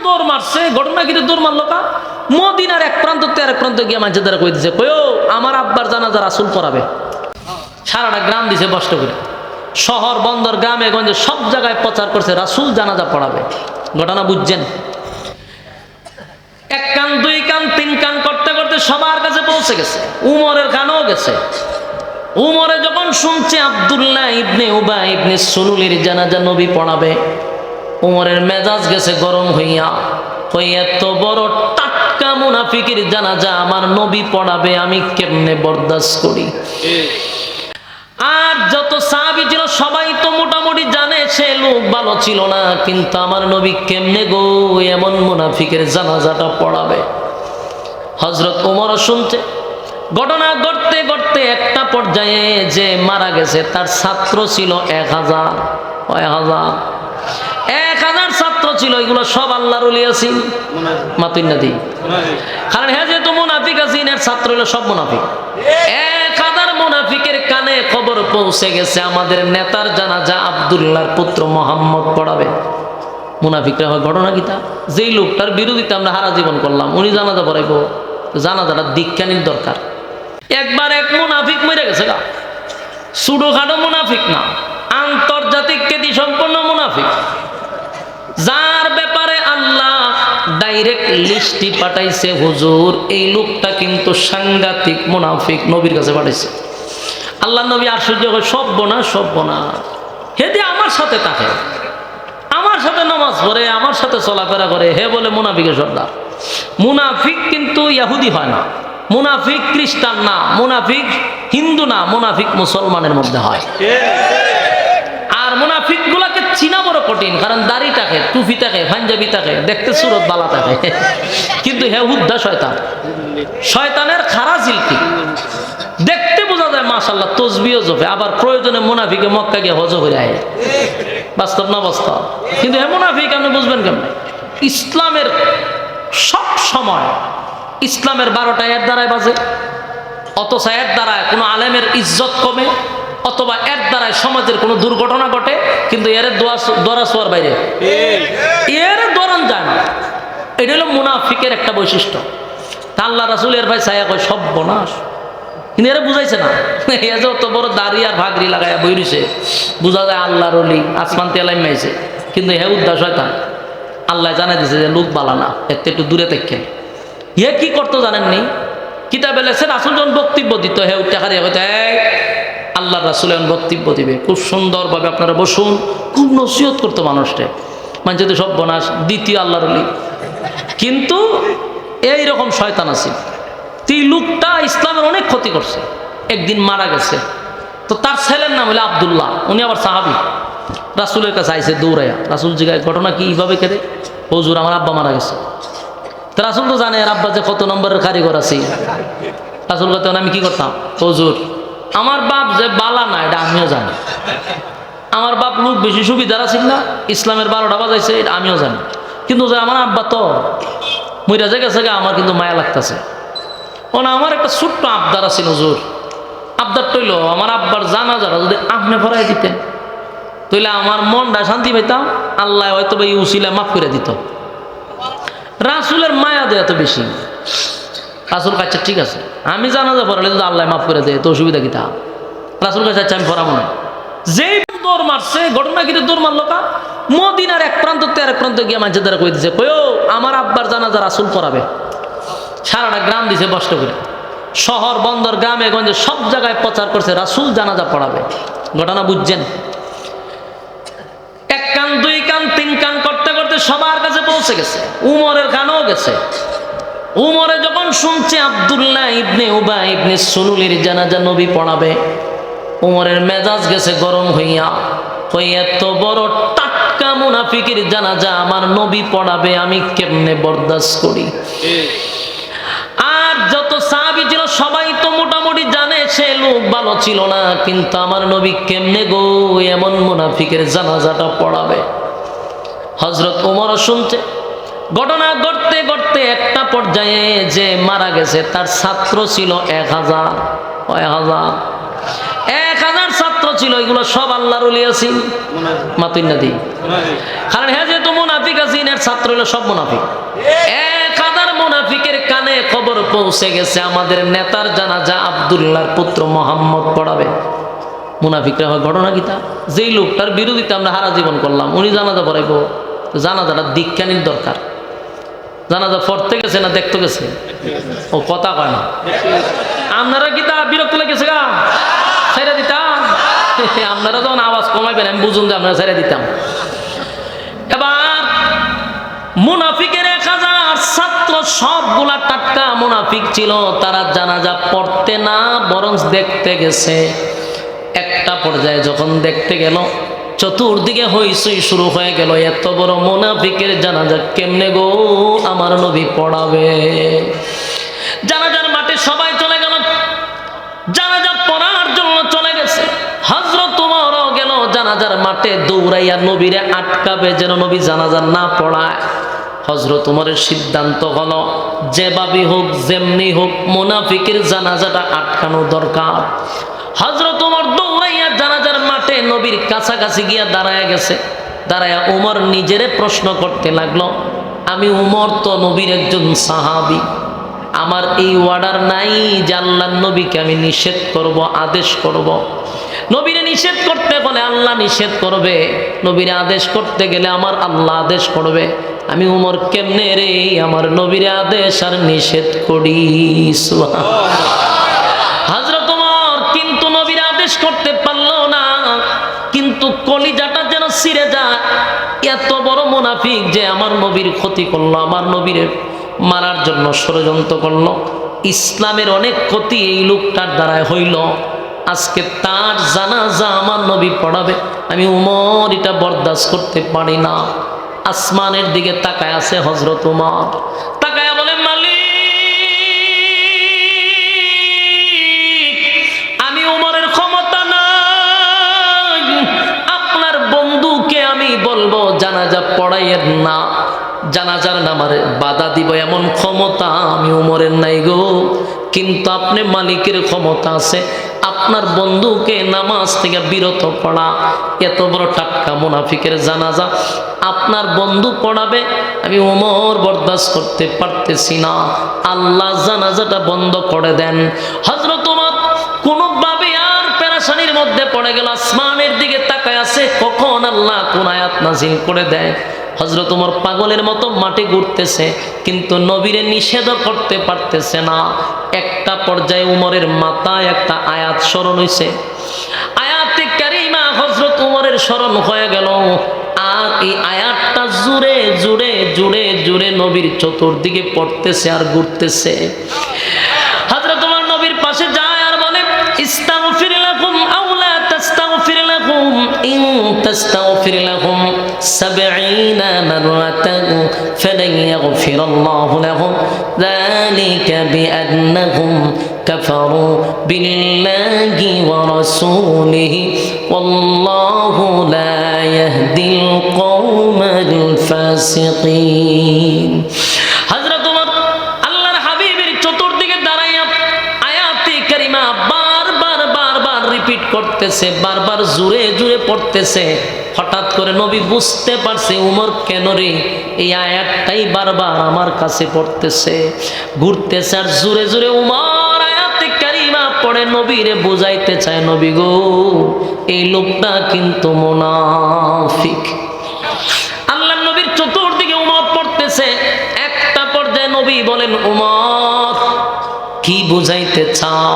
দৌড় মারছে, ঘটনা কিন্তু দৌড় মারলো কা মদিনার এক প্রান্ত থেকে আরেক প্রান্ত গিয়ে মানুষের দ্বারা কই দিছে, কয়ো আমার আব্বার জানাজা রাসূল পড়াবে। সারাটা গ্রাম দিছে কষ্ট করে, শহর বন্দর গ্রামে গঞ্জে সব জায়গায় প্রচার করছে রাসূল জানাজা পড়াবে। ঘটনা বুঝছেন? এক কান দুই কান তিন কান করতে করতে সবার কাছে পৌঁছে গেছে, উমরের কানও গেছে। উমরে যখন শুনছে আব্দুল্লাহ ইবনে উবাই ইবনে সুলুলের জানাজা নবী পড়াবে, উমরের মেজাজ গেছে গরম হইয়া, কই এত বড় টাটকা মুনাফিকের জানাজা আমার নবী পড়াবে, আমি কেমনে বরদাস্ত করি। আর যত সাহাবী ছিল সবাই তো মোটামুটি জানে সে লোক ভালো ছিল না, কিন্তু আমার নবী কেমনে গো এমন মুনাফিকের জানাজাটা পড়াবে। হযরত ওমরও শুনছে। ঘটনা ঘটতে ঘটতে একটা পর্যায়ে যে মারা গেছে তার ছাত্র ছিল 1000 ছাত্র ছিল, এগুলো সব আল্লাহর ওলি আছেন মাতুন্নাদি। কারণ হ্যাঁ যেহেতু মুনাফিক আছেন, এর ছাত্র হলো সব মুনাফিক। 1000 মুনাফিকের কানে খবর পৌঁছে গেছে আমাদের নেতার জানাজা আব্দুল্লাহর পুত্র মোহাম্মদ পড়াবে। মুনাফিকরা হয় ঘটনা কিতা, যেই লোকটার বিরোধিতা আমরা হারা জীবন করলাম উনি জানাজা পড়াইব, জানাজাটা দীক্ষানির দরকার। একবার এক মুনাফিক মরে গেছে গা, ছোটখাটো মুনাফিক না, আন্তর্জাতিক খ্যাতি সম্পন্ন মুনাফিক, যার ব্যাপারে আল্লাহ ডাইরেক্ট লিস্টি পাঠাইছে, হুজুর এই লোকটা কিন্তু সাংঘাতিক মুনাফিক, নবীর কাছে পাঠাইছে। আল্লাহ নবী আশ্চর্য হয়, সব্বনা হেদি আমার সাথে থাকে, আমার সাথে নামাজ পড়ে, আমার সাথে চলাফেরা করে, হে বলে মুনাফিকের সর্দার। মুনাফিক কিন্তু ইহুদি হয় না, মুনাফিক খ্রিস্টান না, মুনাফিক হিন্দু না, মুনাফিক মুসলমানের মধ্যে হয়। আর মুনাফিক গুলাকে চিনা বড় কঠিন, কারণ দাড়ি থাকে, টুপি থাকে, পাঞ্জাবি থাকে, দেখতে সুরত বালা থাকে, কিন্তু হে হুদ্দা শয়তান, শয়তানের খারা জিলকি। দেখতে বোঝা যায় মাশাআল্লাহ তসবিও জপে, আবার প্রয়োজনে মুনাফিকে মক্কা গিয়ে হজ করে আয়। বাস্তব না বাস্তব? কিন্তু হে মুনাফিক আপনি বুঝবেন কেমন? ইসলামের সব সময় ইসলামের 12টা এর দ্বারাই বাজে, অথচ এর দ্বারায় কোনো আলেমের ইজ্জত কমে, অথবা এর দ্বারায় সমাজের কোনো দুর্ঘটনা ঘটে, কিন্তু এর দোয়া শোয়ার বাইরে এর দরান যায় না। এটা হলো মুনাফিকের একটা বৈশিষ্ট্য। তা আল্লাহ রাসূল এর ভাই ছায়া কয় সর্বনাশ, কিন্তু এরা বুঝাইছে না। এ যে অত বড় দাড়ি আর ভাগরি লাগাইয়া বই রইছে, বুঝা যায় আল্লাহর ওলি, আসমান তেলাই মাইছে, কিন্তু হে উদ্দা শয়তান। আল্লাহ জানাই দিছে যে লোক বালা না, এর একটু দূরে থাকেন। ইয়ে কি করতো জানেননি? কিতাবে লেখছে রাসূল যখন বক্তব্য দিত, হে উঠতে হারিয়ে হইতে আল্লাহ রাসূল এখন বক্তব্য দিবে, খুব সুন্দরভাবে আপনারা বসুন, খুব নসিহত করতো মানুষকে, মানে যদি সব বনাস দ্বিতীয় আল্লাহর ওলি। কিন্তু এইরকম শয়তান আছে, এই লোকটা ইসলামের অনেক ক্ষতি করছে। একদিন মারা গেছে, তো তার ছেলের নাম হলো আব্দুল্লাহ, উনি আবার সাহাবী। রাসূলের কাছে আইসে দৌড়াইয়া, রাসূল জিজ্ঞাসা ঘটনা কি এইভাবে কেটে? হুজুর আমার আব্বা মারা গেছে। তো রাসূল তো জানে আর আব্বা যে কত নম্বরের কারিগর আছে। রাসূল বলতেন আমি কি করতাম? হুজুর আমার বাপ যে বালা না এটা আমিও জানি, আমার বাপ লোক বেশি সুবিধার আছেন না, ইসলামের 12টা বাজাইছে এটা আমিও জানি, কিন্তু যে আমার আব্বা তো মইরা যে গেছে, আমার কিন্তু মায়া লাগতেছে। ও না, আমার একটা ছোট্ট আবদার আছে হুজুর, আবদার তৈল আমার আব্বার জানাজাটা যদি আপনি ভরাই দিতেন, তাইলে আমার মনটা শান্তি পাইতাম, আল্লাহ হয়তো বা উসিলা মাফ করে দিত। রাসূলের মায়া দেয় এত বেশি। রাসূল কাছে ঠিক আছে, আমি জানাজা পড়ালে যদি আল্লাহ মাফ করে দেয় তো অসুবিধা কি? তা রাসূল কাছে আমি পড়াবো না। যেই দৌড় মারছে, ঘটনা কিন্তু দৌড় মারলো কা মদিনার এক প্রান্ত থেকে আরেক প্রান্ত গিয়ে মানুষের দ্বারা কই দিছে, কয়ো আমার আব্বার জানাজা রাসূল পড়াবে। সারাটা গ্রাম দিছে কষ্ট করে, শহর বন্দর গ্রামে গঞ্জে সব জায়গায় প্রচার করছে রাসূল জানাজা পড়াবে। ঘটনা বুঝছেন? এক কান দুই কান তিন কান করতে করতে সবার কাছে পৌঁছে গেছে, উমরের কানও গেছে। উমরে যখন শুনছে আব্দুল্লাহ ইবনে উবাই ইবনে সুলুলের জানাজা নবী পড়াবে, উমরের মেজাজ গেছে গরম হইয়া, কই এত বড় টাটকা মুনাফিকের জানাজা আমার নবী পড়াবে, আমি কেমনে বরদাস্ত করি। আর যত সাহাবী ছিল সবাই তো মোটামুটি জানে সে লোক ভালো ছিল না, কিন্তু আমার নবী কেমনে গো এমন মুনাফিকের জানাজাটা পড়াবে। হযরত ওমরও শুনছে। ঘটনা ঘটতে ঘটতে একটা পর্যায়ে যে মারা গেছে তার ছাত্র ছিল 1000 ছাত্র ছিল এগুলো সব আল্লাহর ওলি আছেন মাতুই নদী। কারণ হ্যাঁ যেহেতু মুনাফিক আছেন এর ছাত্র হলো সব মুনাফিক। 1000 মুনাফিকের কানে খবর পৌঁছে গেছে আমাদের নেতার জানাজা আব্দুল্লাহর পুত্র মোহাম্মদ পড়াবে। মুনাফিকরা হয় ঘটনা কি তা, যেই লোকটার বিরোধিতা আমরা হারা জীবন করলাম উনি জানাজা পড়াইব, জানাজাটা দীক্ষানির দরকার। জানাজা পড়তে গেছে না দেখতে গেছে? ও কথা কয় না। আপনারা কি তা বিরক্ত লেগেছে গা ছেড়ে দিতাম? আপনারা যখন আওয়াজ কমাইবেন আমি বুঝুন যে আপনারা ছেড়ে দিতাম। এবার মুনাফিকের 1000 ছাত্র সবগুলা টাটকা মুনাফিক ছিল, তারা জানাজা পড়তে না বরং দেখতে গেছে। একটা পর্যায়ে যখন দেখতে গেল চতুর্দিকে হইচই শুরু হয়ে গেল, এত বড় মুনাফিকের জানাজা কেমনে গো আমার নবী পড়াবে। জানাজার মাঠে সবাই চলে গেল, জানাজা পড়ার জন্য চলে গেছে। হযরত ওমরও গেল জানাজার মাঠে, দৌড়াইয়া নবীরে আটকাবে যেন নবী জানাজা না পড়ায়। হযরত ওমরের সিদ্ধান্ত হলো যেভাবে হোক যেমনি হোক মুনাফিকের জানাজাটা আটকানো দরকার। হযরত ওমর দৌড়াইয়া জানাজার মাঠে নবীর কাছাকাছি গিয়া দাঁড়ায় গেছে। দাঁড়ায়া ওমর নিজেরে প্রশ্ন করতে লাগলো, আমি ওমর তো নবীর একজন সাহাবী, আমার এই অর্ডার নাই যে আল্লাহর নবীকে আমি নিষেধ করব, আদেশ করব। নবীরে নিষেধ করতে গেলে আল্লাহ নিষেধ করবে, নবীরে আদেশ করতে গেলে আমার আল্লাহ আদেশ করবে। আমি ওমর কেমনে রে আমার নবীরে আদেশ আর নিষেধ করি? হযরত ওমর কিন্তু নবীরে আদেশ করতে পারলো না, কিন্তু কলিজাটা যেন ছিঁড়ে যায়। এত বড় মুনাফিক যে আমার নবীর ক্ষতি করলো, আমার নবীরে মারার জন্য ষড়যন্ত্র করলো। ইসলামের অনেক ক্ষতি এই লোকটার দ্বারাই হইল। আজকে তার জানাজা আমার নবী পড়াবে, আমি ওমর এটা বরদাস্ত করতে পারি না। আসমানের দিকে তাকায় আছে হযরত ওমর, তাকায়া বলে, মালিক আমি ওমরের ক্ষমতা নাই, আপনার বন্ধুকে আমি বলবো জানাজা পড়াইয়েন না, জানাজার নামারে বাধা দিব এমন ক্ষমতা আমি ওমরের নাই গো। কিন্তু আপনি মালিকের ক্ষমতা আছে, আপনার বন্ধুকে নামাজ থেকে বিরত করা। এত বড় টাটকা মুনাফিকের জানাজা আপনার বন্ধু পড়াবে, আমি ওমর বরদাস্ত করতে পারতেছি না, আল্লাহ জানাজাটা বন্ধ করে দেন। হযরত ওমর কোনোভাবে আর পেরেশানির মধ্যে পড়ে গেল, আসমানের দিকে তাকায় আছে কখন আল্লাহ কোন আয়াত নাযিল করে দেয়। হযরত ওমর পাগলের মতো মাঠে ঘুরতেছে, কিন্তু নবীরে নিষেধ করতে পারতেছে না। একটা পর্যায়ে ওমরের মাথায় একটা আয়াত স্মরণ হইছে, আয়াতে কারিমা হযরত ওমরের স্মরণ হয়ে গেল। আর এই আয়াতটা জুড়ে জুড়ে জুড়ে জুড়ে নবীর চতুর্দিকে পড়তেছে আর ঘুরতেছে। হযরত ওমর নবীর পাশে যায় আর বলে, ইস্তাগফির লাকুম আও লা তাস্তাগফির লাকুম ইন তাস্তাগফির লাকুম 70 মাররাতান ফালান ইয়াগফিরাল্লাহু লাহুম যালিকা বিআন্নাহুম কাফারু বিল্লাহি ওয়া রাসূলিহি ওয়াল্লাহু লা ইয়াহদিল কওমাল ফাসিকিন। হযরত ওমর আল্লাহর হাবিবের চতুর্দিকে দাঁড়াইয়া আয়াতে কারিমা বারবার বারবার রিপিট করতেছে, বারবার জোরে জোরে পড়তেছে। হঠাৎ করে নবী বুঝতে পারছে ওমর কেন রে এই আয়াতটাই বারবার আমার কাছে পড়তেছে, ঘুরতেছে আর জোরে জোরে ওমর আয়াতে কারিমা পড়ে নবীরে বুঝাইতে চায়, নবী গো এই লোকটা কিন্তু মুনাফিক। আল্লাহর নবীর চতুর্দিকে ওমর পড়তেছে। একটা পর্যায়ে নবী বলেন, ওমর কি বুঝাইতে চাও?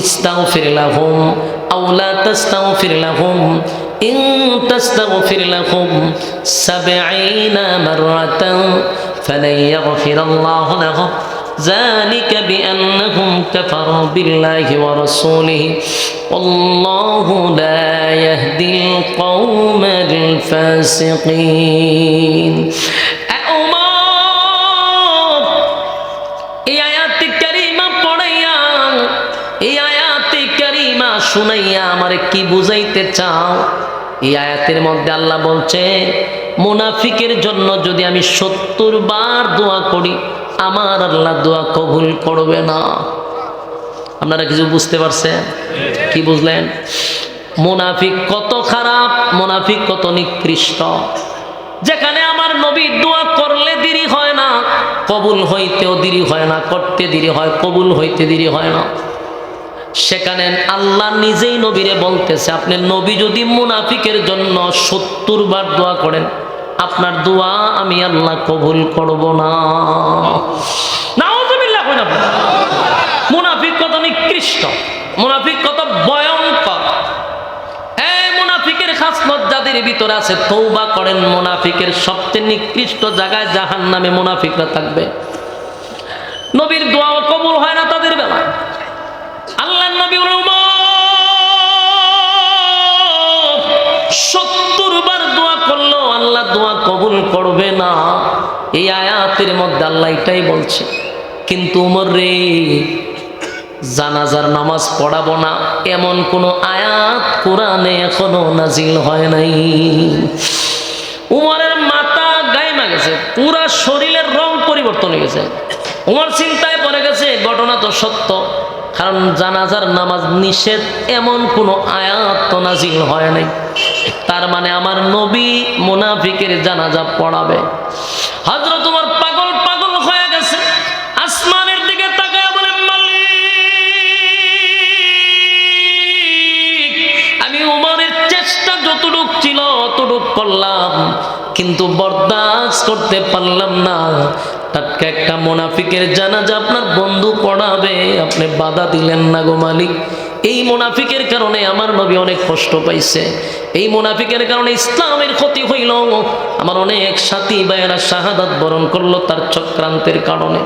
ইস্তাগফির লাহুম আও লা তাস্তাগফির লাহুম ইন তাস্তাগফির লাহুম 70 মাররাতান ফালান ইয়াগফিরাল্লাহু লাহুম যালিকা বিআন্নাহুম কাফারু বিল্লাহি ওয়া রাসূলিহি ওয়াল্লাহু লা ইয়াহদিল কওমাল ফাসিকিন। শুনাইয়া আমারে কি বুঝাইতে চাও? এই আয়াতের মধ্যে আল্লাহ বলছে, মুনাফিকের জন্য যদি আমি 70 বার দোয়া করি আমার আল্লাহ দোয়া কবুল করবে না। আপনারা কিছু বুঝতে পারছেন? কি বুঝলেন? মুনাফিক কত খারাপ, মুনাফিক কত নিকৃষ্ট। যেখানে আমার নবী দোয়া করলে দেরি হয় না, কবুল হইতেও দেরি হয় না, করতে দেরি হয়, কবুল হইতে দেরি হয় না, সেখানে আল্লাহ নিজেই নবীরে বলতেছে, আপনি নবী যদি মুনাফিকের জন্য 70 বার দোয়া করেন, আপনার দোয়া আমি আল্লাহ কবুল করব না। নাউযুবিল্লাহ। মুনাফিক কত নিকৃষ্ট, মুনাফিক কত ভয়ঙ্কর। এই মুনাফিকের খাসলত যাদের ভিতরে আছে, তওবা করেন। মুনাফিকের সবচেয়ে নিকৃষ্ট জায়গায় জাহান্নামে মুনাফিকরা থাকবে। নবীর দোয়াও কবুল হয় না তাদের বেলায়। আল্লাহর নবী 70 বার দোয়া করলো, আল্লাহ দোয়া কবুল করবে না। এই আয়াতের মধ্যে আল্লাহ এটাই বলছে। কিন্তু উমর রে, জানাজার নামাজ পড়াবো না এমন কোন আয়াত কোরআনে এখনো নাজিল হয় নাই। উমরের মাথা গায়মা গেছে, পুরা শরীরের রং পরিবর্তন হয়ে গেছে। উমর চিন্তায় পড়ে গেছে, ঘটনা তো সত্য, কারণ জানাজার নামাজ নিষেধ এমন কোন আয়াত তো নাজিল হয় নাই। তার মানে আমার নবী মুনাফিকের জানাজা পড়াবে। হযরত উমর পাগল পাগল হয়ে গেছে, আসমানের দিকে তাকায় বলে, মালিক, আমি উমরের চেষ্টা যতটুক ছিল অতটুক করলাম, কিন্তু বরদাস্ত করতে পারলাম না। টাটকা একটা মুনাফিকের জানাজা আপনার বন্ধু পড়াবে, আপনি বাধা দিলেন না গো মালিক। এই মুনাফিকের কারণে আমার নবী অনেক কষ্ট পাইছে, এই মুনাফিকের কারণে ইসলামের ক্ষতি হইল। আমার অনেক সাথী ভাইয়েরা শাহাদাত বরণ করলো তার চক্রান্তের কারণে।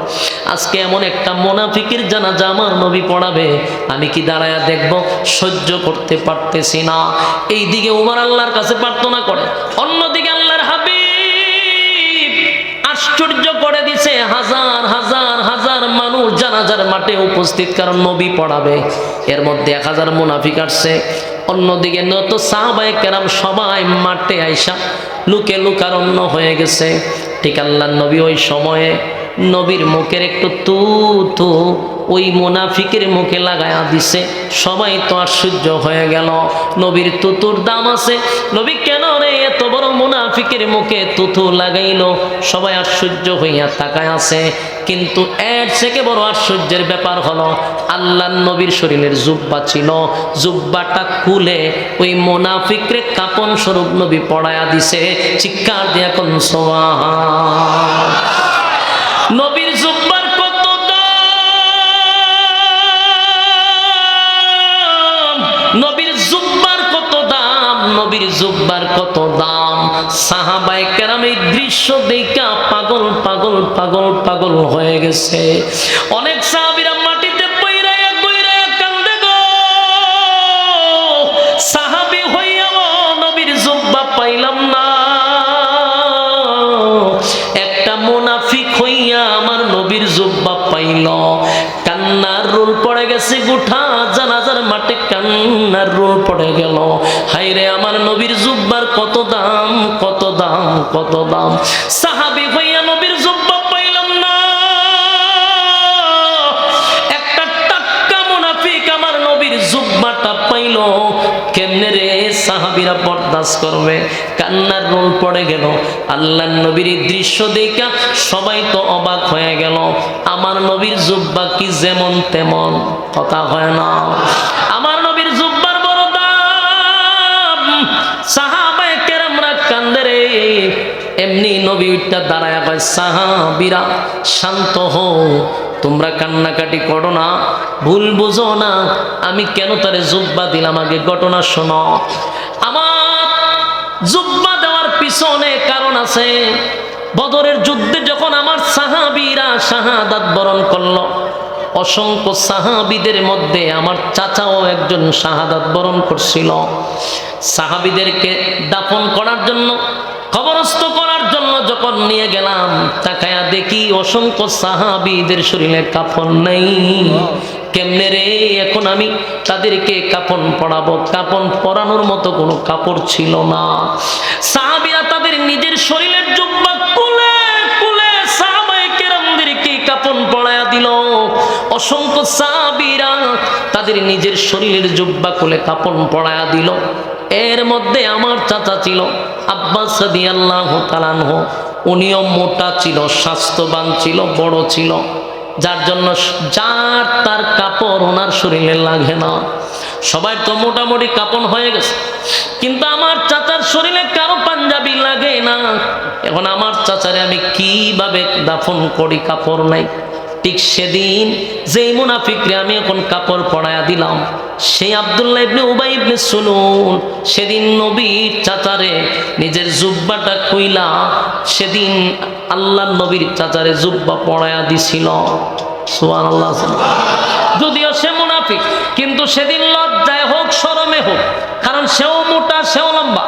আজকে এমন একটা মুনাফিকের জানাজা আমার নবী পড়াবে, আমি কি দাঁড়ায়া দেখব? সহ্য করতে পারতেছি না। এই দিকে উমর আল্লাহর কাছে প্রার্থনা করে, অন্যদিকে আল্লাহর হাবিব আশ্চর্য করে দিছে, হাজার হাজার হাজার মানুষ জানাজার মাঠে উপস্থিত, কারণ নবী পড়াবে। এর মধ্যে 1000 মুনাফিক আসছে। অন্যদিকে নত সাহাবায়ে কেরাম সবাই মাঠে আইসা লুকে লুকারণ্য হয়ে গেছে। ঠিক আল্লাহর নবী ওই সময়ে নবীর মুখের একটু তুতু ওই মুনাফিকের মুখে লাগায়া দিছে। সবাই তো আশ্চর্য হয়ে গেল, নবীর তুতুর দাম আছে, নবী কেন রে এত বড় মুনাফিকের মুখে তুতু লাগাইলো? সবাই আশ্চর্য হইয়া তাকায় আছে। কিন্তু এর থেকে বড় আশ্চর্যের ব্যাপার হলো, আল্লাহর নবীর শরীরের জুব্বা ছিল, জুব্বাটা খুলে ওই মুনাফিকরে কাপন স্বরূপ নবী পড়ায়া দিছে। চিৎকার দিয়া কোন সুবহান। নবীর জুব্বার কত দাম, নবীর জুব্বার কত দাম, নবীর জুব্বার কত দাম। সাহাবায়ে কেরাম এই দৃশ্য দেখা পাগল পাগল পাগল পাগল হয়ে গেছে। অনেক সাহাবীরা মাটিতে পইড়ায়া গইড়ায়া কান্দে গো। সাহাবী হইয়াও নবীর জুব্বা পাইলাম না। একটা মুনাফিক হইয়া আমার নবীর জুব্বা পাইল। কান্নার রোল পড়ে গেছে, গোটা জানাজার মাঠে কান্নার রোল পড়ে গেল। হায়রে আমার নবীর জুব্বার কত দাম, কত দাম, কত দাম। সাহাবী হইয়া নবীর জুব্বা পাইলাম না। একটা টাটকা মুনাফিক আমার নবীর জুব্বাটা পাইল, কেমনে রে সাহাবীরা বরদাস্ত করবে? কান্নার রোল পড়ে গেল। আল্লাহর নবীর দৃশ্য দেখা সবাই তো অবাক হয়ে গেল। আমার নবীর জুব্বা কি যেমন তেমন? কথা হয় না। আমার নবীর জুব্বার বড় দাম। সাহাবায়ে কেরামরা কান্দে রে। এমনি নবী উঠটা দাঁড়ায় কয়, সাহাবীরা শান্ত হও, তোমরা কান্নাকাটি করো না, ভুল বুঝো না, আমি কেন তারে জুব্বা দিলাম, আগে ঘটনা শোনো। আমার জুব্বা দেওয়ার পিছনে কারণ আছে। বদরের যুদ্ধে যখন আমার সাহাবীরা শাহাদাত বরণ করলো, অসংখ্য সাহাবীদের মধ্যে আমার চাচাও একজন শাহাদাত বরণ করছিল। সাহাবীদেরকে দাফন করার জন্য, কবরস্থ করার জন্য যখন নিয়ে গেলাম, তাকায়া দেখি অসংখ্য সাহাবীদের শরীরে কাফন নেই। কেমনে রে এখন আমি তাদেরকে কাফন পরাবো? কাফন পরানোর মতো কোনো কাপড় ছিল না। সাহাবীরা তাদের নিজের শরীরের জুব্বা খুলে খুলে সাহাবায়ে কেরামদেরকে কাফন পরায়া দিল। অসংখ্য সাহাবীরা তাদের তাদের নিজের শরীরের জুব্বা খুলে কাপড় পরায়া দিল। এর মধ্যে আমার চাচা ছিল আব্বাস রাদিয়াল্লাহু তাআলা আনহু, উনিও মোটা ছিল, স্বাস্থ্যবান ছিল, বড় ছিল, যার জন্য যার তার কাপড় ওনার শরীরে লাগে না। সবাই তো মোটামুটি কাপড় হয়ে গেছে, কিন্তু আমার চাচার শরীরে কারো পাঞ্জাবি লাগে না। এখন আমার চাচারে আমি কিভাবে দাফন করি? কাপড় নাই। ঠিক সেদিন যেই মুনাফিকরে আমি এখন কাপড় পরায়া দিলাম, সেই আব্দুল্লাহ ইবনে উবাই ইবনে সুলুল সেদিন নবীর চাচারে নিজের জুব্বাটা খুইলা সেদিন আল্লাহ নবীর চাচারে জুব্বা পরায়া দিছিল। সুবহানাল্লাহ। যদিও সে মুনাফিক, কিন্তু সেদিন লজ্জায় হোক শরমে হোক, কারণ সেও মোটা সেও লম্বা,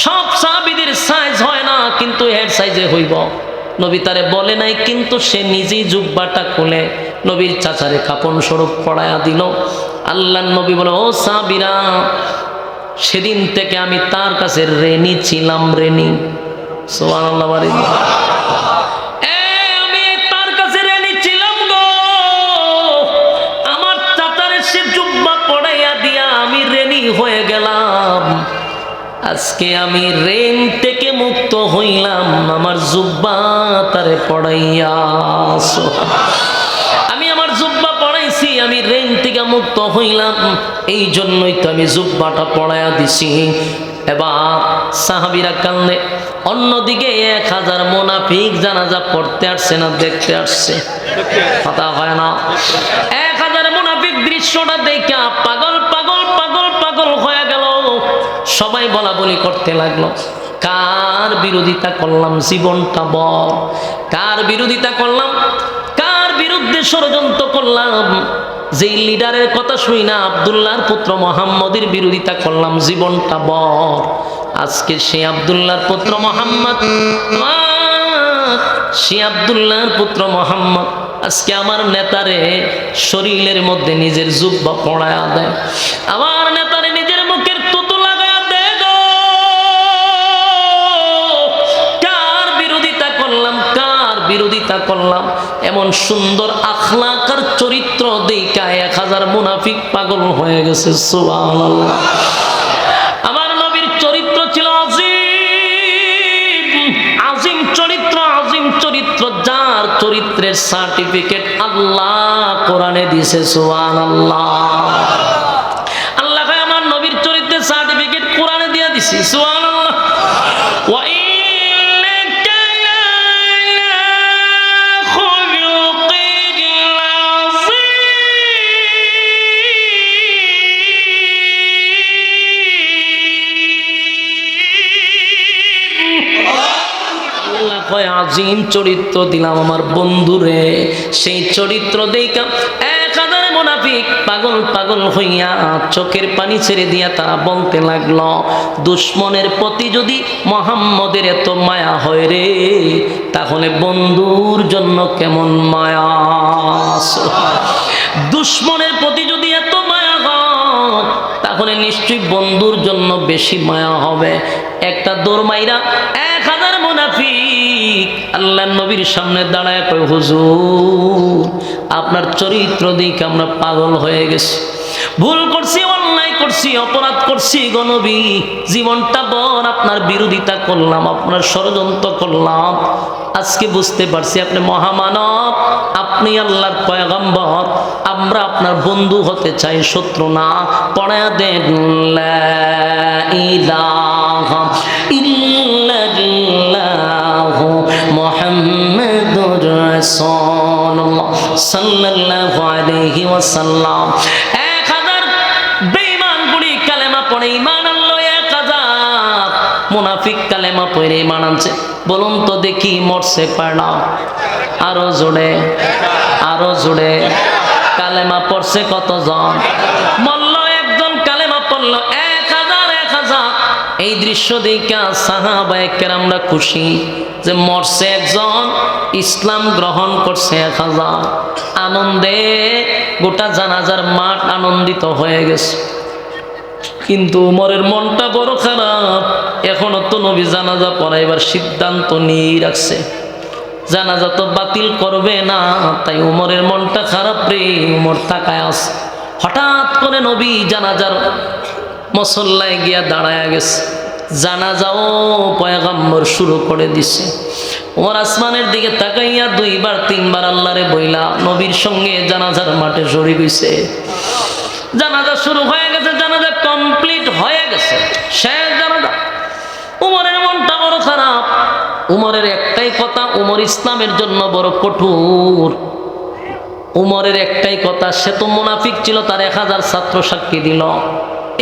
সব সাহাবীদের সাইজ হয় না, কিন্তু এর সাইজে হইব। নবী তারে বলে নাই, কিন্তু সে নিজেই জুব্বাটা খুলে নবীর চাচারে কাপন স্বরূপ পড়ায়া দিল। আল্লাহর নবী বলে, ও সাহাবীরা, সেদিন থেকে আমি তার কাছে ঋণী ছিলাম, ঋণী। সুবহানাল্লাহ। আমি তার কাছে ঋণী ছিলাম গো, আমার চাচারে সে জুব্বা পড়াইয়া দিয়া আমি ঋণী হয়ে গেলাম। আজকে আমি ঋণ থেকে মুক্ত হইলাম, আমার জুব্বা তারে পড়াইয়া। আমি আমার জুব্বা পড়াইছি, আমি ঋণ থেকে মুক্ত হইলাম, এই জন্যই তো আমি জুব্বাটা পড়াইয়া দিছি। এবার সাহাবীরা কান্দে। অন্যদিকে 1000 মুনাফিক জানাজা পড়তে আসছে না দেখতে আসছে? কথা হয় না? 1000 মুনাফিক দৃশ্যটা দেখে পাগল পাগল পাগল পাগল হয়ে গেল। সবাই বলা বলি করতে লাগলো, কার বিরোধিতা করলাম? জীবনটা বল। কার বিরোধিতা করলাম? কার বিরুদ্ধে ষড়যন্ত্র করলাম? যেই লিডারের কথা শুই না, আব্দুল্লাহর পুত্র মুহাম্মদের বিরোধিতা করলাম, জীবনটা বল। আজকে সে আব্দুল্লাহর পুত্র মুহাম্মদ, সে আব্দুল্লাহর পুত্র মুহাম্মদ আজকে আমার নেতারে শরীরের মধ্যে নিজের জুব্বা পড়ায়া দেয়, আমার নেতারে নিজের মুখের তুতু লাগায়া দেয় গো। কার বিরোধিতা করলাম? কার বিরোধিতা করলাম? এমন সুন্দর আখলাক আর চরিত্র দেখা 1000 মুনাফিক পাগল হয়ে গেছে। সুবহানাল্লাহ। আমার নবীর চরিত্র ছিল আজিম, আজিম চরিত্র, আজিম চরিত্র, যার চরিত্রের সার্টিফিকেট আল্লাহ কোরআনে দিয়েছে। সুবহানাল্লাহ। আল্লাহ আমার নবীর চরিত্রের সার্টিফিকেট কোরআনে দিয়ে দিছে। সুবহানাল্লাহ। ওয়া আজিম চরিত্র দিলাম আমার বন্ধুরে। সেই চরিত্র দেখা 1000 মুনাফিক পাগল পাগল হইয়া চোখের পানি ছেড়ে দিয়া তারা বলতে লাগলো, দুশ্মনের প্রতি যদি মুহাম্মদের এত মায়া হয় রে, তাহলে বন্ধুর জন্য কেমন মায়া? দুশ্মনের প্রতি যদি এত মায়া হয়, তাহলে নিশ্চয়ই বন্ধুর জন্য বেশি মায়া হবে। একটা দৌড় মাইরা 1000 মুনাফিক আল্লাহর নবীর সামনে দাঁড়ায় কয়, হুজুর, আপনার চরিত্র দেখে আমরা পাগল হয়ে গেছি, ভুল করছি, অন্যায় করছি, অপরাধ করছি গো নবী। জীবনটা বড় আপনার বিরোধিতা করলাম, আপনার ষড়যন্ত্র করলাম। আজকে বুঝতে পারছি আপনি মহামানব, আপনি আল্লাহর পয়গম্বর, আমরা আপনার বন্ধু হতে চাই, শত্রু না। পড়ায়া দেন লা ইলাহা ইল্লাল্লাহু মুহাম্মাদুর রাসূলুল্লাহ সাল্লাল্লাহু আলাইহি ওয়াসাল্লাম। 1000 বেঈমান গুলি কালেমা পড়ে ঈমান আনলো, 1000 মুনাফিক কালেমা পড়ে ঈমান আনছে। বলুন তো দেখি, মরছে পাড়া? আরো জোরে, আরো জোরে। কালেমা পড়ছে কতজন? মরল একজন, কালেমা পড়লো 1000 1000। এই দৃশ্য দেখে সাহাবায়ে কেরামরা খুশি যে মরছে একজন, ইসলাম গ্রহণ করছে 1000। আনন্দে গোটা জানাজার মাঠ আনন্দিত হয়ে গেছে। কিন্তু উমরের মনটা বড় খারাপ। এখনো তো নবী জানাজা পড়াইবার সিদ্ধান্ত নিয়ে রাখছে, জানাজা তো বাতিল করবে না। তাই উমরের মনটা খারাপ রে। উমর তাকায় আছে, হঠাৎ করে নবী জানাজার মুসল্লায় গিয়া দাঁড়ায়া গেছে, জানাজাও পয়গম্বর শুরু করে দিছে। ওমর আসমানের দিকে তাকাইয়া দুইবার তিনবার আল্লাহরে বইলা নবীর সঙ্গে জানাজার মাঠে শরীক হইছে। জানাজা শুরু হয়ে গেছে, জানাজা কমপ্লিট হয়ে গেছে, শেষ জানাজা। উমরের মনটা বড় খারাপ। উমরের একটাই কথা, উমর ইসলামের জন্য বড় কঠোর। উমরের একটাই কথা, সে তো মুনাফিক ছিল, তার 1000 ছাত্র সাক্ষী দিল।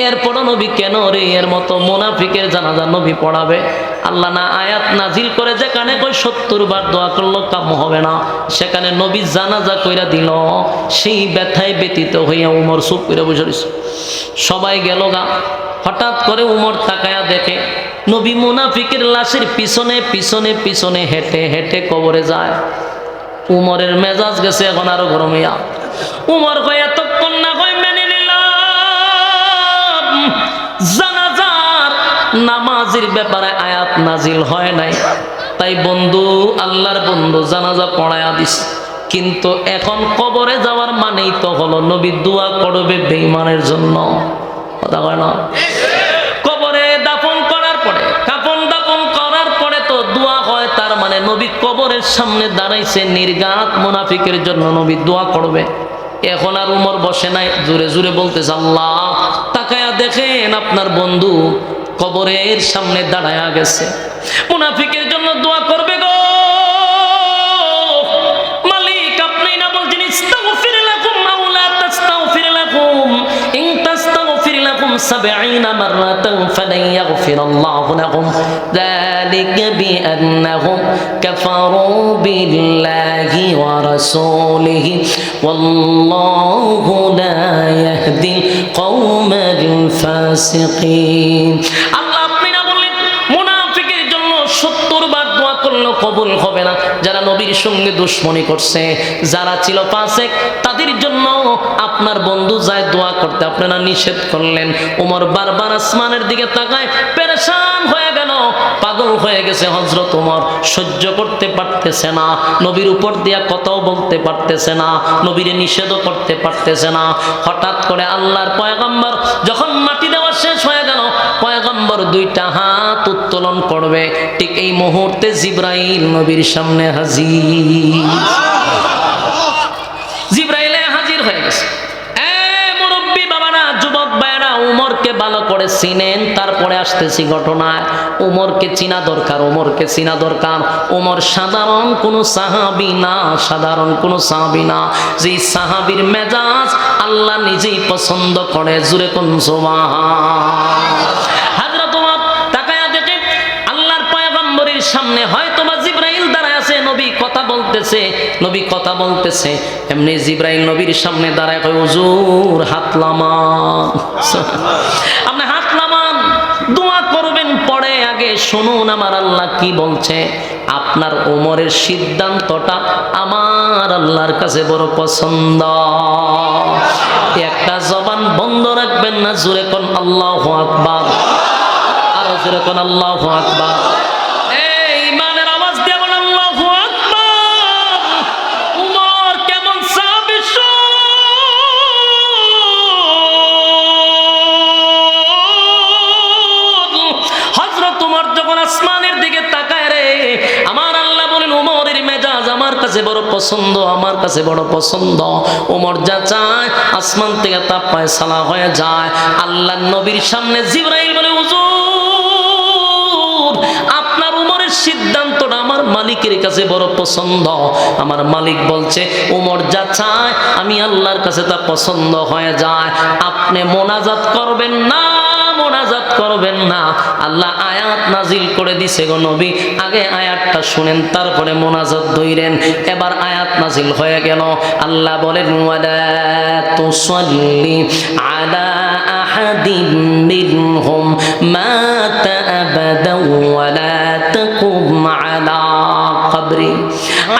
এরপরও নবী কেন রে এর মতো মুনাফিকের জানাজা নবী পড়াবে? আল্লাহ না আয়াত নাজিল করে যেখানে কই 70 বার দোয়া করলো কাম হবে না, সেখানে নবী জানাজা কইরা দিল। সেই ব্যথায় ব্যতীত হইয়া উমর চুপ করে বসে রইছে। সবাই গেল গা। হঠাৎ করে উমর তাকায়া দেখে নবী মুনাফিকের লাশের পিছনে পিছনে পিছনে হেঁটে হেঁটে কবরে যায়। উমরের মেজাজ গেছে এখন আরো গরম হইয়া। উমর কয় এতক্ষণ না কয় মেনে নিলাম, জানাজার নামাজের ব্যাপারে আয়াত নাজিল হয় নাই, তাই বন্ধু আল্লাহর বন্ধু জানাজা পড়ায়া দিস। কিন্তু এখন কবরে যাওয়ার মানেই তো হলো নবী দোয়া করবে বেঈমানের জন্য, কথা কয় না? কবরে দাফন করার পরে, কাফন দাফন করার পরে তো দোয়া হয়, তার মানে নবী কবরের সামনে দাঁড়াইছে নির্ঘাত মুনাফিকের জন্য নবী দোয়া করবে। এখন আর উমর বসে নাই, জোরে জোরে বলতেছে আল্লাহ। তাকায়া দেখেন আপনার বন্ধু কবরের সামনে দাঁড়ায়া গেছে, মুনাফিকের জন্য দোয়া করবে গো। মালিক আপনি না বলছেন ইস্তাগফির লাকুম মাওলা তাস্তাগফির লাকুম ইন তাস্তাগফির লাকুম 70 মাররাতান ফালান ইয়াগফিরাল্লাহু লাকুম যালিকা বিআন্নাহুম কাফারু বিল্লাহি ওয়া রাসূলিহি ওয়াল্লাহু লা ইয়াহদিল কওমাল ফাসিকিন। আল্লাহ আপনি না বললেন মুনাফিকের জন্য 70 বার দোয়া করলেও কবুল হবে না। যারা নবীর সঙ্গে দুশমনি করছে, যারা ছিল ফাসিক, তাদের জন্য আপনার বন্ধু যায় দোয়া করতে, আপনারা নিষেধ করলেন। ওমর বারবার আসমানের দিকে তাকায় পেরেশান হয়ে গেল, পাগল হয়ে গেছে। হযরত ওমর সহ্য করতে পারতেছে না, নবীর উপর দিয়া কথাও বলতে পারতেছে না, নবীরে নিষেধও করতে পারতেছে না। হঠাৎ করে আল্লাহর পয়গম্বর যখন মাটি দেওয়া শেষ হয়ে গেল, পয়গম্বর 2টা হাত উত্তোলন করবে, ঠিক এই মুহূর্তে জিবরাইল নবীর সামনে হাজির। জিবরাইলে হাজির হয়ে গেছে। মুরব্বী বাবারা, যুবক ভাইরা, উমরকে ভালো করে চিনেন, তারপরে আসতেছি ঘটনায়। উমরকে চিনা দরকার, উমরকে চিনা দরকার। উমর সাধারণ কোন সাহাবী না, সাধারণ কোন সাহাবী না। যে সাহাবীর মেজাজ আল্লাহ নিজেই পছন্দ করে, জুরে কোন সুবহান। হযরত ওমর তাকায়া দেখে আল্লাহর পয়গম্বরের সামনে হয়তো বা জিবরাইল দাঁড়ায় আছে, নবী কথা বলতেছে, নবী কথা বলতেছে। এমনি জিবরাইল নবীর সামনে দাঁড়ায় কয় হুজুর হাত লামান। আপনি হাত লামান, দোয়া করবেন পরে, আগে শুনুন আমার আল্লাহ কি বলছে। আপনার ওমরের সিদ্ধান্তটা আমার আল্লাহর কাছে বড় পছন্দ। একটা জবান বন্ধ রাখবেন না, জোরে কোন আল্লাহু আকবার, আরো জোরে কোন আল্লাহু আকবার। এই ইমানের আওয়াজ দিয়ে বলেন আল্লাহু আকবার। উমর কেমন সাহাবী, হযরত উমর যখন আসমানের দিকে তাকায় রে, আমার আল্লাহ বলেন উমরের মেজাজ আমার কাছে বড় পছন্দ, আমার কাছে বড় পছন্দ। উমর যা চায় আসমান থেকে তা ফয়সালা হয়ে যায়। আল্লাহর নবীর সামনে জিবরাইল বলে হুজুর আপনার উমরের সিদ্ধান্তটা আমার মালিকের কাছে বড় পছন্দ। আমার মালিক বলছে উমর যা চায় আমি আল্লাহর কাছে তা পছন্দ হয়ে যায়। আপনি মোনাজাত করবেন না, মোনাজাত করবেন না। আল্লাহ আয়াত নাজিল করে দিছে গো নবী, আগে আয়াতটা শুনেন তারপরে মোনাজাত ধইরেন। এবার আয়াত নাজিল হয়ে গেল। আল্লাহ বলেন ওয়ালা তুসাল্লি আলা আহাদিম মিনহুম মাতা আবাদা ওয়ালা তাকুম আলা কবরি।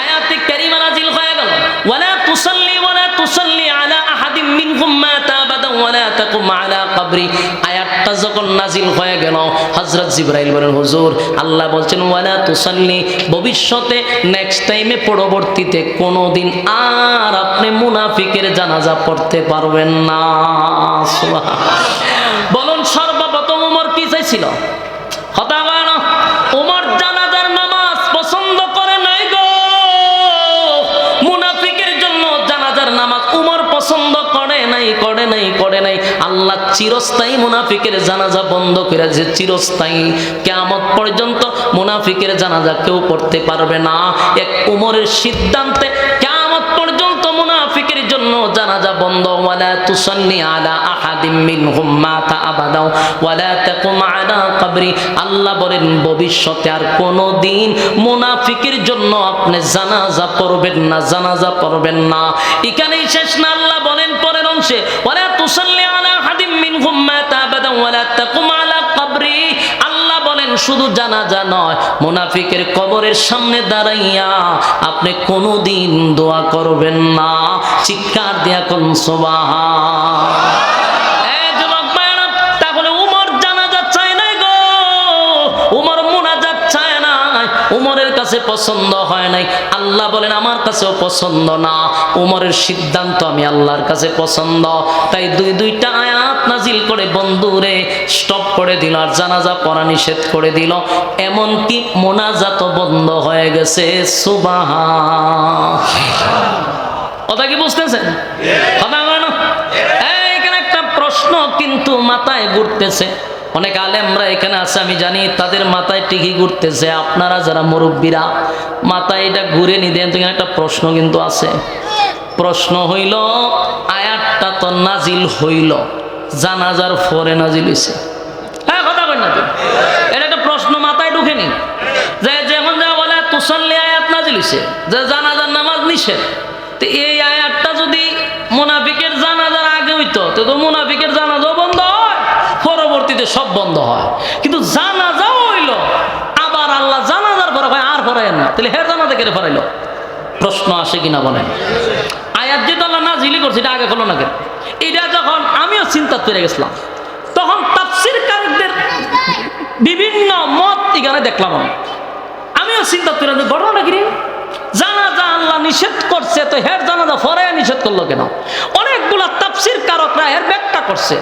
আয়াতে কারিমা নাজিল হয়ে গেল ওয়ালা তুসাল্লি আলা আহাদিম মিনহুম মাতা আবাদা ওয়ালা তাকুম আলা কবরি। আয়াতটা আয়াতটা যখন নাজিল হয়ে গেল, হযরত জিবরাইল বলেন, হুজুর আল্লাহ বলছেন ওয়ালা তুসাল্লি, ভবিষ্যতে নেক্সট টাইমে পরবর্তীতে কোনোদিন আর আপনি মুনাফিকের জানাজা পড়তে পারবেন না। বলুন সর্বপ্রথম ওমর কি চাইছিল? কথা বলে না, ওমর জানাজার নামাজ পছন্দ করে নাই গো। মুনাফিকের জন্য জানাজার নামাজ ওমর পছন্দ করে নাই। আল্লাহ চিরস্থায়ী মুনাফিকের জানাজা বন্ধ করে দিয়েছে, চিরস্থায়ী। কিয়ামত পর্যন্ত মুনাফিকের জানাজা কেউ পড়তে পারবে না। এক ওমরের সিদ্ধান্তে কিয়ামত পর্যন্ত মুনাফিকের জন্য জানাজা বন্ধ। ওয়ালা তুসাল্লি আলা আহাদিম মিনহুম মাতা আবাদা ওয়ালা তাকুম আলা কবরি। আল্লাহ বলেন ভবিষ্যতে আর কোনোদিন মুনাফিকের জন্য আপনি জানাজা পড়বেন না। এখানেই শেষ না, আল্লাহ বলেন পরের অংশে ওয়ালা তুসাল্লি আলা আহাদিম মিনহুম মাতা আবাদা ওয়ালা তাকুম আলা কবরি। আল্লাহ বলেন শুধু জানাজা নয়, মুনাফিকের কবরের সামনে দাঁড়াইয়া আপনি কোনোদিন দোয়া করবেন না। চিৎকার দিয়া কোন সুবহান। তাহলে উমর জানাজা চায় নাই গো, উমর মুনাজাত চায় নাই, উমরের কাছে পছন্দ হয় নাই। আল্লাহ বলেন আমার কাছেও পছন্দ না, উমরের সিদ্ধান্ত আমি আল্লাহর কাছে পছন্দ। তাই দুইটা আয়াত নাজিল করে বন্ধুরে স্টপ করে দিল, আর জানাজা পড়া নিষেধ করে দিল। এমনকি মোনাজাতও বন্ধ হয়ে গেছে। সুবহান। কথা কি বুঝতেছেন? কথা বলেন। এইখানে একটা প্রশ্ন কিন্তু মাথায় ঘুরতেছে, অনেক আলেমরা এখানে আছে আমি জানি, তাদের মাথায় ঠিকই ঘুরতেছে। আপনারা যারা মুরব্বীরা মাথায় এটা ঘুরে নিতেন। তো একটা প্রশ্ন কিন্তু আছে। প্রশ্ন হইল, আয়াতটা তো নাজিল হইল জানাজার পরে নাজিল হইছে। হ্যাঁ কথা বলেন না, এটা একটা প্রশ্ন মাথায় ঢুকেনি যে যেমন যা বলে তুসাল্লি আয়াত নাজিল হইছে যে জানাজার নামাজ নিষেধ। তো এই আয়াতটা যদি মুনাফিকের জানাজার আগে হইতো তো মুনাফিকের জানাজাও বন্ধ হয়, পরবর্তীতে সব বন্ধ হয়। কিন্তু জানাজাও হইল, আবার আল্লাহ জানাজার পরে হয় আর পড়ায় না, তাহলে হের জানাজা কেটে পড়াইলো? প্রশ্ন আসে কিনা বলেন? আয়াত যেটা আল্লাহ নাজিলি করছে এটা আগে হলো না কেন? এটা যখন আমিও চিন্তা করে গেছিলাম, তখন তাফসীরকারদের বিভিন্ন মত এখানে দেখলাম। আমিও চিন্তা করে ঘটনাটা কি, জানাজা আল্লাহ নিষেধ করছে, তো হের জানাজা ফরায়া নিষেধ করলো কেন? অনেকগুলা তাফসীরকারকরা এর ব্যাখ্যা করছে,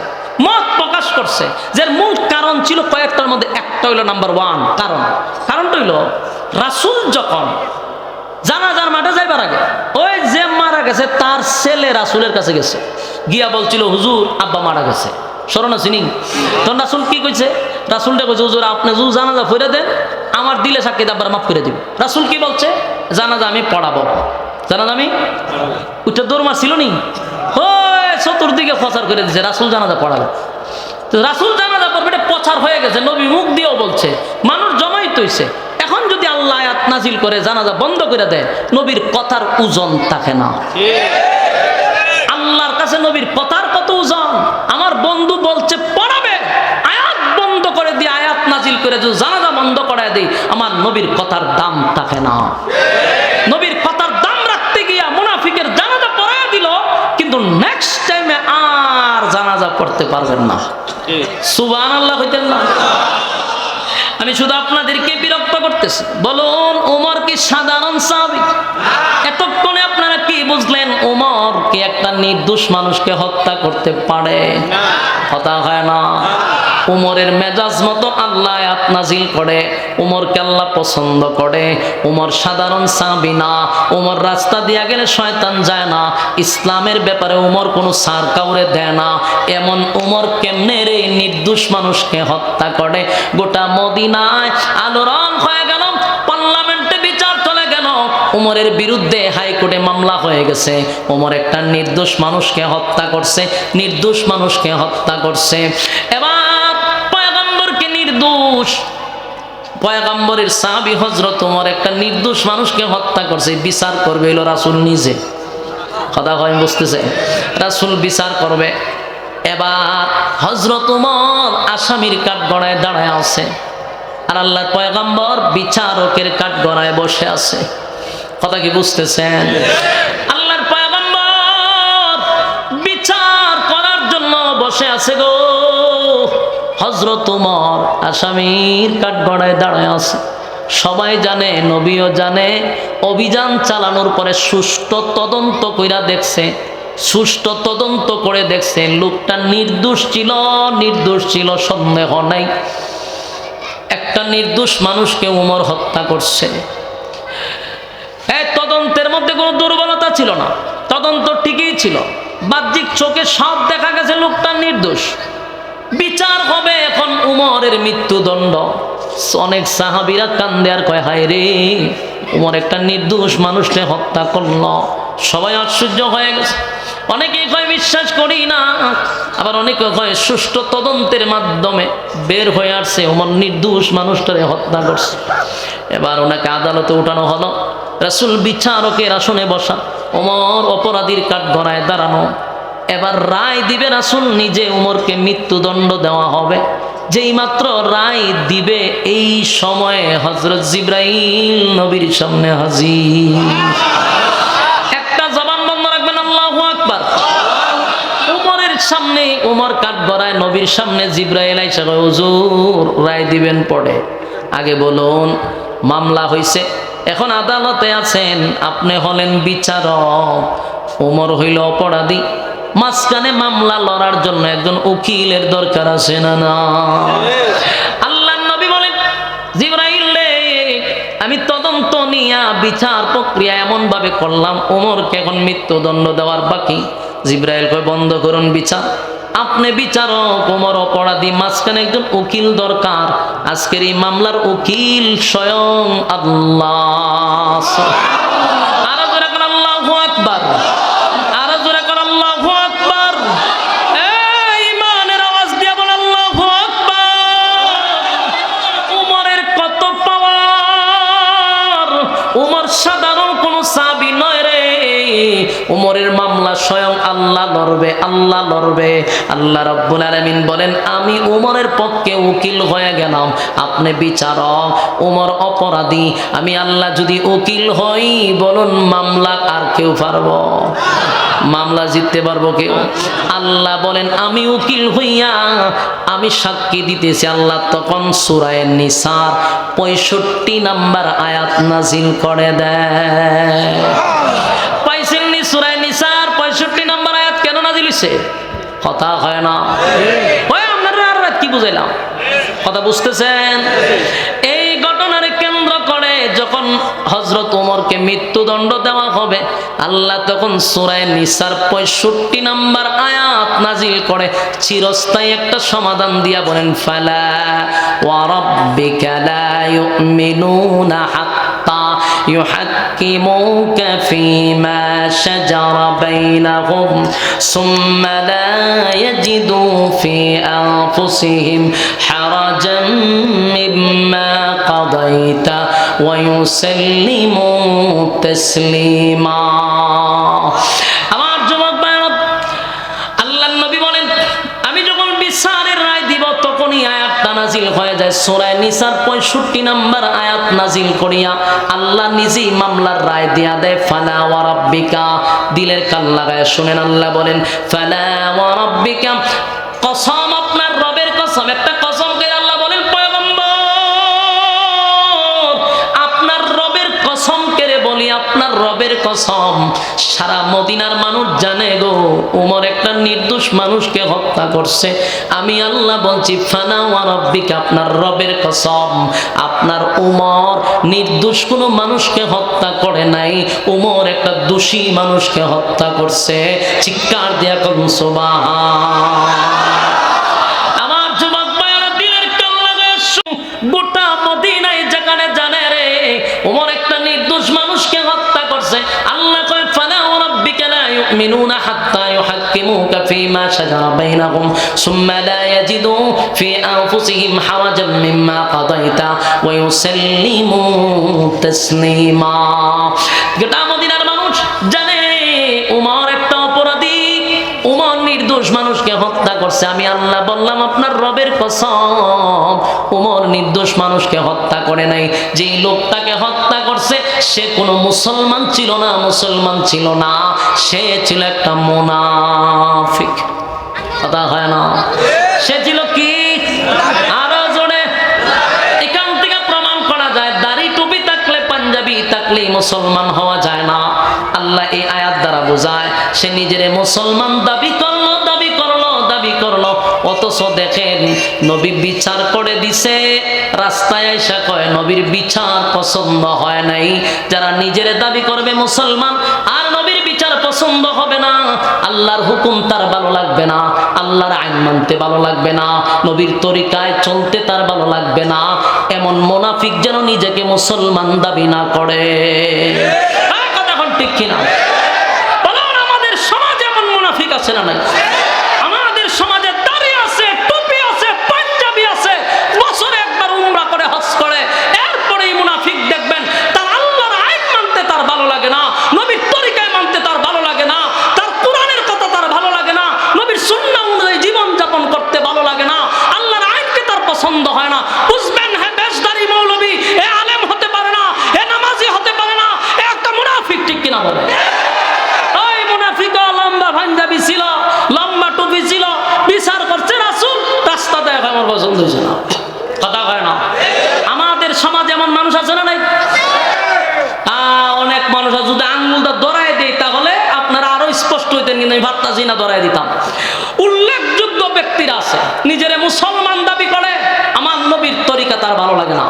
মত প্রকাশ করছে, যে মূল কারণ ছিল কয়েকটার মধ্যে একটা হইল নাম্বার 1 কারণটা হইল রাসূল যখন জানাজার মাঠে যাইবার আগে ওই যে মারা গেছে তার ছেলে রাসূলের কাছে গেছে, গিয়া বলছিল হুজুর আব্বা মারা গেছে, স্মরণ আছে নি? তখন রাসূল কি কইছে? রাসূলটা কইছে হুজুর আপনি যদি জানাজা পড়ে দেন আমার দিলে সাক্ষী আব্বার মাফ করে দিব। রাসূল কি বলছে? জানাজা আমি পড়াবো, জানাজা আমি উঠে দৌড় মারছিল নি, ওই চতুর্দিকে প্রচার করে দিছে রাসূল জানাজা পড়াবে। তো রাসূল জানাজা পড়বে, এটা প্রচার হয়ে গেছে, নবী মুখ দিয়েও বলছে, মানুষ জমাইত হইছে। এখন যদি আল্লাহ আয়াত নাজিল করে জানাজা বন্ধ করে দেয়, নবীর কথার ওজন থাকে না। আল্লাহর কাছে নবীর কথার কত ওজন? আমার বন্ধু বলছে পড়াবে, আয়াত বন্ধ করে দিয়ে আয়াত নাজিল করে যদি জানাজা বন্ধ করায় দেই, আমার নবীর কথার দাম থাকে না। নবীর কথার দাম রাখতে গিয়া মুনাফিকের জানাজা পড়ায় দিল, কিন্তু নেক্সট টাইমে আর জানাজা পড়তে পারবেন না। সুবহানাল্লাহ কইতেন না? আমি শুধু আপনাদেরকে বিরক্ত করতেছি। বলুন ওমর কি সাধারণ সাহাবী? এতক্ষণে আপনারা কি বুঝলেন? ওমর কি একটা নির্দোষ মানুষকে হত্যা করতে পারে? কথা হয় না। উমরের মেজাজ মতো আল্লাহ আয়াত নাজিল করে, উমরকে আল্লাহ পছন্দ করে। উমর সাধারণ সাহাবী না, উমর রাস্তা দিয়া গেলে শয়তান যায় না, ইসলামের ব্যাপারে উমর কোনো সার কাউরে দেয় না। এমন উমর কেমনে রে নির্দোষ মানুষকে হত্যা করে? গোটা মদিনায় আলোড়ন হয়ে গেল, পার্লামেন্টে বিচার চলে গেল, উমরের বিরুদ্ধে হাইকোর্টে মামলা হয়ে গেছে। উমর একটা নির্দোষ মানুষকে হত্যা করছে, নির্দোষ মানুষকে হত্যা করছে। এবার নির্দোষ পয়গম্বরের সাহাবী হযরত ওমর একটা নির্দোষ মানুষকে হত্যা করছে, বিচার করবে হলো রাসূল নিজে। কথা হয় বুঝতেছে? রাসূল বিচার করবে। এবার হযরত ওমর আসামির কাঠগড়ায় দাঁড়ায় আছে, আর আল্লাহর পয়গম্বর বিচারকের কাঠগড়ায় বসে আছে। কথা কি বুঝতেছেন? আল্লাহর পয়গম্বর বিচার করার জন্য বসে আছে গো। হযরত ওমর আসামির কাঠগড়ায় দাঁড়ায় আছে। সবাই জানে, নবীও জানে, অভিযান চালানোর পরে সুষ্ঠু তদন্ত কইরা দেখছে, সুষ্ঠু তদন্ত করে দেখছে লোকটা নির্দোষ ছিল, সন্দেহ নাই। একটা নির্দোষ মানুষকে ওমর হত্যা করছে। এই তদন্তের মধ্যে কোনো দুর্বলতা ছিল না, তদন্ত ঠিকই ছিল, বাহ্যিক চোখে সব দেখা গেছে লোকটা নির্দোষ। বিচার হবে এখন উমরের মৃত্যুদণ্ড। অনেক সাহাবীরা কান্দে আর কয়, হায় রে, উমর একটা নির্দোষ মানুষকে হত্যা করলো। সবাই আশ্চর্য হয়ে গেছে। অনেকেই কয় বিশ্বাস করি না, আবার অনেকে কয় সুষ্ঠু তদন্তের মাধ্যমে বের হয়ে আসছে উমর নির্দোষ মানুষটারে হত্যা করছে। এবার ওনাকে আদালতে উঠানো হলো, রাসূল বিচারকের আসনে বসা, ওমর অপরাধীর কাঠগড়ায় দাঁড়ানো। এবার রায় দিবে রাসূল নিজে, উমরকে মৃত্যুদণ্ড দেওয়া হবে। যেই মাত্র রায় দিবে এই সময়ে হযরত জিবরাইল নবীর সামনে হাজির। একটা জবান বন্ধ রাখবেন, আল্লাহু আকবার। উমরের সামনে, উমর কাঠগড়ায়, নবীর সামনে জিবরাইল আইসা কয়, হুজুর রায় দিবেন পড়ে, আগে বলুন মামলা হইছে, এখন আদালতে আছেন, আপনি হলেন বিচারক, উমর হইল অপরাধী, মাঝখানে মামলা লড়ার জন্য একজন উকিলের দরকার আছে না না? আল্লাহর নবী বলেন, জিবরাইল রে, আমি তদন্ত নিয়া বিচার প্রক্রিয়া এমন ভাবে করলাম, ওমরকে এখন মৃত্যুদণ্ড দেওয়ার বাকি। জিবরাইল কয়, বন্ধ করুন বিচার, আপনি বিচারক, ওমর অপরাধী, মাঝখানে একজন উকিল দরকার। আজকের এই মামলার উকিল স্বয়ং আল্লাহ। আরো জোরে করে আল্লাহু আকবার, আরো জোরে করে আল্লাহু আকবার। এই ইমানের আওয়াজ দিয়ে বল আল্লাহু আকবার। উমরের কত পাওয়ার! উমর সাধারণ কোন সাহাবী নয় রে। উমরের মামলা স্বয়ং আল্লাহ লড়বে, আল্লাহ লড়বে। আল্লাহ রাব্বুল আলামিন বলেন, আমি উমরের পক্ষে উকিল হয়ে গেলাম, আপনি বিচারক, উমর অপরাধী, আমি আল্লাহ যদি উকিল হই, বলুন মামলা আর কেউ পারবো? মামলা জিততে পারবো কেউ? আল্লাহ বলেন, আমি উকিল হইয়া আমি সাক্ষী দিতেছি। আল্লাহ তখন সূরা নিসার 65 নাম্বার আয়াত নাজিল করে দেয়। পাইছেননি? সূরা নিসার 65 নাম্বার আয়াত কেন নাজিল হইছে? কথা হয় না? ওই আপনারা আর কি বুঝাইলাম? কথা বুঝতেছেন? এই ঘটনার কেন্দ্র করে যখন হযরত ওমরকে মৃত্যুদণ্ড দেওয়া হবে, আল্লাহ তখন সূরা নিসার 65 নাম্বার আয়াত নাজিল করে চিরস্থায়ী একটা সমাধান দিয়া বলেন, ফালা ওয়া রাব্বিকা লা ইউমিনুনা হাত্তা ইউহাক্কিমুকা ফীমা শাজারা বাইনাহুম সুম্মা লা ইয়াজিদু ফী আনফুসিহিম হারাজাম মিম্মা কাদাইতা ওয়া ইউসাল্লিমু তাসলিমা। আমার যুবক ভাইরা, আল্লাহর নবী বলেন, আমি যখন বিচারের রায় দিব তখনই আয়াতটা নাজিল হয়ে যায়। সূরা নিসার 65 নাম্বার আয়াত নাজিল করিয়া আল্লাহ নিজেই মামলার রায় দিয়া দেয়। ফালা ওয়া রাব্বিকা, দিলের কান লাগায় শুনেন, আল্লাহ বলেন, ফালা ওয়া রাব্বিকা, কসম, আপনার রবের কসম। একটা কসম করে আল্লাহ বলেন, পয়গম্বর, আপনার রবের কসম করে বলি, আপনার রবের কসম, সারা মদিনার মানুষ জানে গো, উমর একটা নির্দোষ মানুষকে হত্যা করছে। আমি আল্লাহ বলছি, ফানা ওয়া রাব্বিকা, আপনার রবের কসম, আপনার উমর নির্দোষ কোনো মানুষকে হত্যা করে নাই, উমর একটা দোষী মানুষকে হত্যা করছে। চিৎকার দিয়া কোন সুবহান। আমার যুবক ভাইরা, দিলের কান লাগায় গোটা মদিনায় যেখানে জানে রে ওমর একটা নির্দোষ মানুষকে হত্যা করছে। আল্লাহ কয়, ফালা ওয়া রাব্বিকা লা ইউমিনুনা হাত্তা ইউহাক্কিমুকা ফীমা শাজারা বাইনাহুম সুম্মা লা ইয়াজিদু ফী আনফুসিহিম হারাজাম মিম্মা কাদাইতা ওয়া ইউসাল্লিমু তাসলিমা। গোটা মদিনার মানুষ জানে ওমর একটা অপরাধী, ওমর নির্দোষ মানুষকে হত্যা করছে। আমি আল্লাহ বললাম, আপনার রবের কসম, ওমর নির্দোষ মানুষকে হত্যা করে নাই। যেই লোকটাকে হত্যা করছে সে কোনো মুসলমান ছিল না, মুসলমান ছিল না, সে ছিল একটা মুনাফিক। কথা হয় না? সে ছিল কি? থাকলেই মুসলমান হওয়া যায় না। আল্লাহ এই আয়াত দ্বারা বোঝায় সে নিজের মুসলমান দাবি করলো অথচ দেখেন নবী বিচার করে দিছে, রাস্তায় আইসা কয় নবীর বিচার পছন্দ হয় নাই। যারা নিজের দাবি করবে মুসলমান আর নবীর বিচার পছন্দ হবে না, আল্লাহর হুকুম তার ভালো লাগবে না, আল্লাহর আইন মানতে ভালো লাগবে না, নবীর তরিকায় চলতে তার ভালো লাগবে না, এমন মুনাফিক যেন নিজেকে মুসলমান দাবি না করে। কথা এখন ঠিক কিনা বলুন? আমাদের সমাজে এমন মুনাফিক আছে না নাই? আমাদের সমাজে দাড়ি আছে, টুপি আছে, পাঞ্জাবি আছে, বছরে একবার উমরা করে, হজ করে, এরপরে এই মুনাফিক দেখবেন তার আল্লাহর আইন মানতে তার ভালো লাগে না, নবীর তরিকায় মানতে তার ভালো লাগে না, তার কোরআনের কথা তার ভালো লাগে না, নবীর সুন্নাহ অনুযায়ী জীবন যাপন করতে ভালো লাগে না, আল্লাহর আইনকে তার পছন্দ হয় না। বুঝবেন, হ্যাঁ বেশধারী মৌলবী এ আলেম হতে পারে না, এ নামাজি হতে পারে না, এ একটা মুনাফিক। ঠিক কিনা বলে? ওই মুনাফিক লম্বা পাঞ্জাবি ছিল, লম্বা টুপি ছিল, বিচার করছে রাসূল, রাস্তা দেখ আমার পছন্দ হয়েছে না, কথা হয় না। আমাদের সমাজে এমন মানুষ আছে না নাই? অনেক মানুষ যদি আঙ্গুলটা ধরাই দেয় তাহলে আপনারা আরো স্পষ্ট হইতেন, কিন্তু আমি ভাবতাছি না ধরাই দিতাম। উল্লেখযোগ্য ব্যক্তিরা আছে নিজের মুসলমান দাবি করে, আমার নবীর তরিকা তার ভালো লাগে না,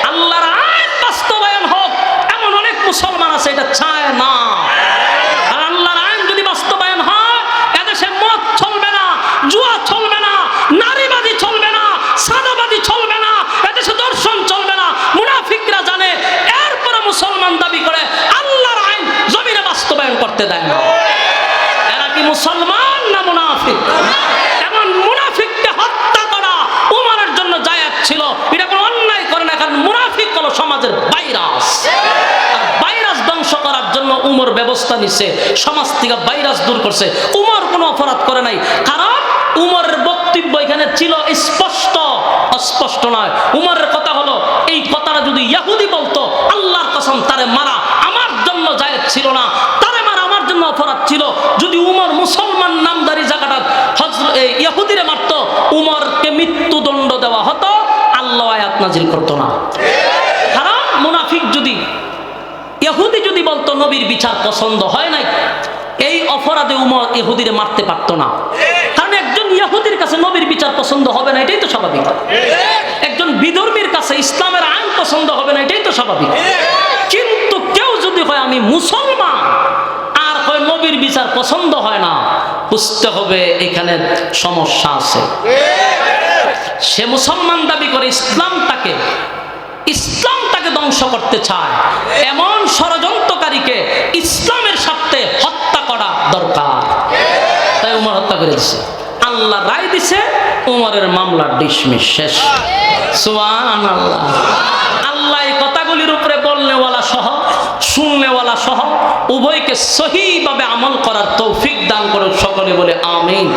আল্লাহর আইন বাস্তবায়ন হোক এমন অনেক মুসলমান আছে, এটা চায় না। আর আল্লাহর আইন যদি বাস্তবায়ন হয়, এদেশে মদ চলবে না, জুয়া চলবে না, নারীবাদী চলবে না, সাদাবাদী চলবে না, এদেশে দর্শন চলবে না। মুনাফিকরা জানে, এরপরে মুসলমান দাবি করে, আল্লাহর আইন জমিনে বাস্তবায়ন করতে দেয় না। এরা কি মুসলমান না মুনাফিক? এমন মুনাফিককে হত্যা করা উমরের জন্য জায়েজ ছিল, এটা কোনো অন্যায় করে না, কারণ মুনাফিক হলো সমাজের ভাইরাস। আর ভাইরাস ধ্বংস করার জন্য উমর ব্যবস্থা নিছে, সমাজ থেকে ভাইরাস দূর করছে। উমর কোনো অপরাধ করে নাই, কারণ উমরের বক্তব্য এখানে ছিল স্পষ্ট, অস্পষ্ট নয়। উমরের কথা হলো, এই কথাটা যদি ইহুদি বলতো, আল্লাহর কসম তারে মারা আমার জন্য জায়েজ ছিল না, তারে মারা আমার জন্য অপরাধ ছিল। যদি উমর মুসলমান নামদারি জায়গাটা ইহুদিরে মারত, উমরকে মৃত্যুদণ্ড দেওয়া হতো, আল্লাহ আয়াত নাজিল করতো না। কারণ মুনাফিক যদি, ইহুদি যদি বলতো নবীর বিচার পছন্দ হয় নাই, এই অপরাধে উমর ইহুদিরে মারতে পারতো না। কারণ একজন ইহুদির কাছে নবীর বিচার পছন্দ হবে না, এটাই তো স্বাভাবিক। একজন বিধর্মীর কাছে ইসলামের আইন পছন্দ হবে না, এটাই তো স্বাভাবিক। কিন্তু কেউ যদি হয় আমি মুসলমান আর হয় নবীর বিচার পছন্দ হয় না, বুঝতে হবে এখানে সমস্যা আছে। সে মুসলমান দাবি করে, ইসলামটাকে ধ্বংস করতে চায়, এমন ষড়যন্ত্রকারীকে ইসলামের স্বার্থে হত্যা করা দরকার। তাই উমর হত্যা করে দিছে, আল্লাহ রায় দিছে, উমরের মামলা ডিসমিস, শেষ। সুবহানাল্লাহ। আল্লাহ এই কথাগুলির উপরে বলনেওয়ালা সহ শুননেওয়ালা সহ উভয়কে সহিভাবে আমল করার তৌফিক দান করুক, সকলে বলে আমিন।